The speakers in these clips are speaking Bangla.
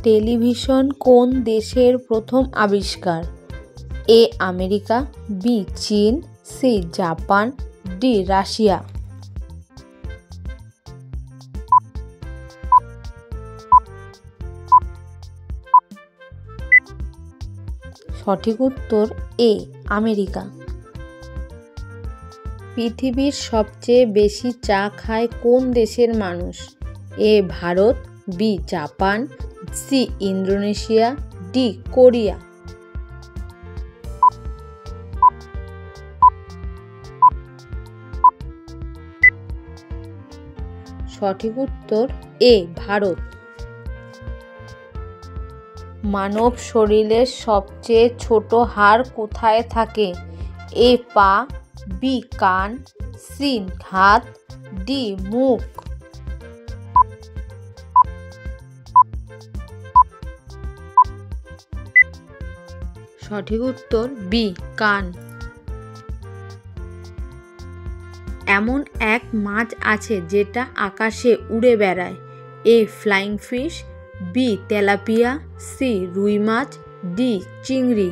টেলিভিশন কোন দেশের প্রথম আবিষ্কার? এ আমেরিকা, বি চীন, সি জাপান, ডি রাশিয়া। সঠিক উত্তর এ আমেরিকা। পৃথিবীর সবচেয়ে বেশি চা খায় কোন দেশের মানুষ? A Bharat, B Japan, C Indonesia, D Korea. সঠিক উত্তর এ ভারত। মানব শরীরের সবচেয়ে ছোট হাড় কোথায় থাকে? এ পা, বি কান, সি হাত, ডি মুখ। সঠিক উত্তর বি কান। এমন এক মাছ আছে যেটা আকাশে উড়ে বেড়ায়। A flying fish, B tilapia, C রুই মাছ, ডি চিংড়ি।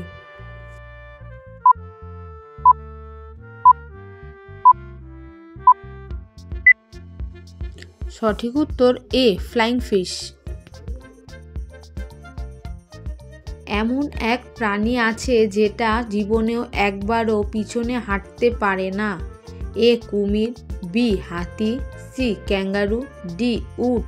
সঠিক উত্তর এ ফ্লাইং ফিশ। এমন এক প্রাণী আছে যেটা জীবনেও একবারও পিছনে হাঁটতে পারে না। এ কুমির, বি হাতি, সি ক্যাঙ্গারু, ডি উট।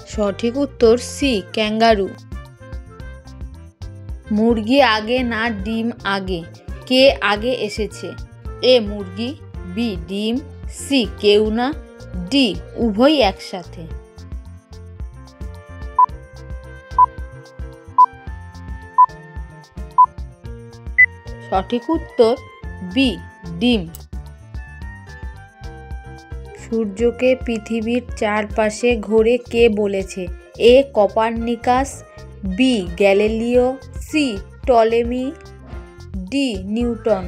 সঠিক উত্তর সি ক্যাঙ্গারু। মুরগি আগে না ডিম আগে, কে আগে এসেছে? এ মুরগি, বি ডিম, সি কেউ না, ডি উভয় একসাথে। সঠিক উত্তর বি ডিম। সূর্যকে পৃথিবীর চারপাশে ঘোরে কে বলেছে? A Copernicus, B Galileo, C Ptolemy, D Newton.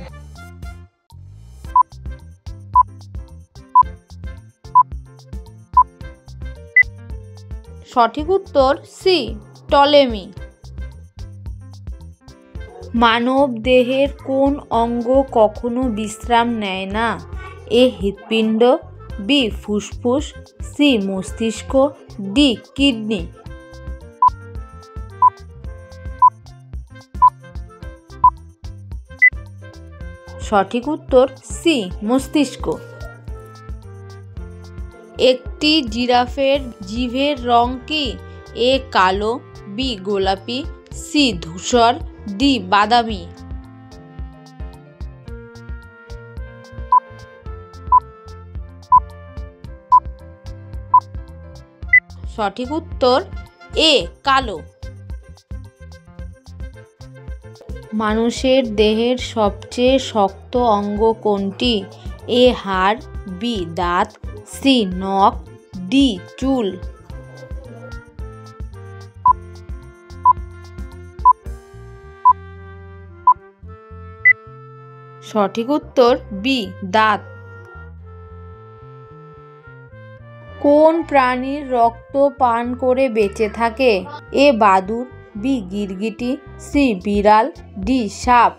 সঠিক উত্তর সি টলেমি। মানব দেহের কোন অঙ্গ কখনো বিশ্রাম নেয় না? এ হৃৎপিণ্ড, বি ফুসফুস, সি মস্তিষ্ক, ডি কিডনি। সঠিক উত্তর সি মস্তিষ্ক। একটি জিরাফের জিভের রং কি? এ কালো, বি গোলাপি, সি ধূসর, ডি বাদামি। সঠিক উত্তর এ কালো। মানুষের দেহের সবচেয়ে শক্ত অঙ্গ কোনটি? এ হাড়, বি দাঁত, সি নখ, ডি চুল। সঠিক উত্তর বি দাঁত। কোন প্রাণীর রক্ত পান করে বেঁচে থাকে? এ বাদুড়, বি গিরগিটি, সি বিড়াল, ডি সাপ।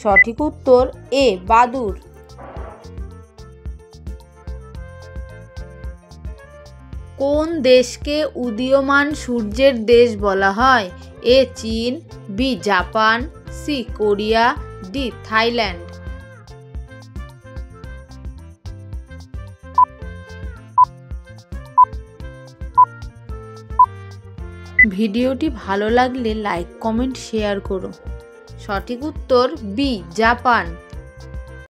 সঠিক উত্তর এ বাদুড়। কোন দেশকে উদীয়মান সূর্যের দেশ বলা হয়? এ চীন, B Japan, C Korea, D Thailand. ভিডিওটি ভালো লাগলে লাইক, কমেন্ট, শেয়ার করো। সঠিক উত্তর বি জাপান।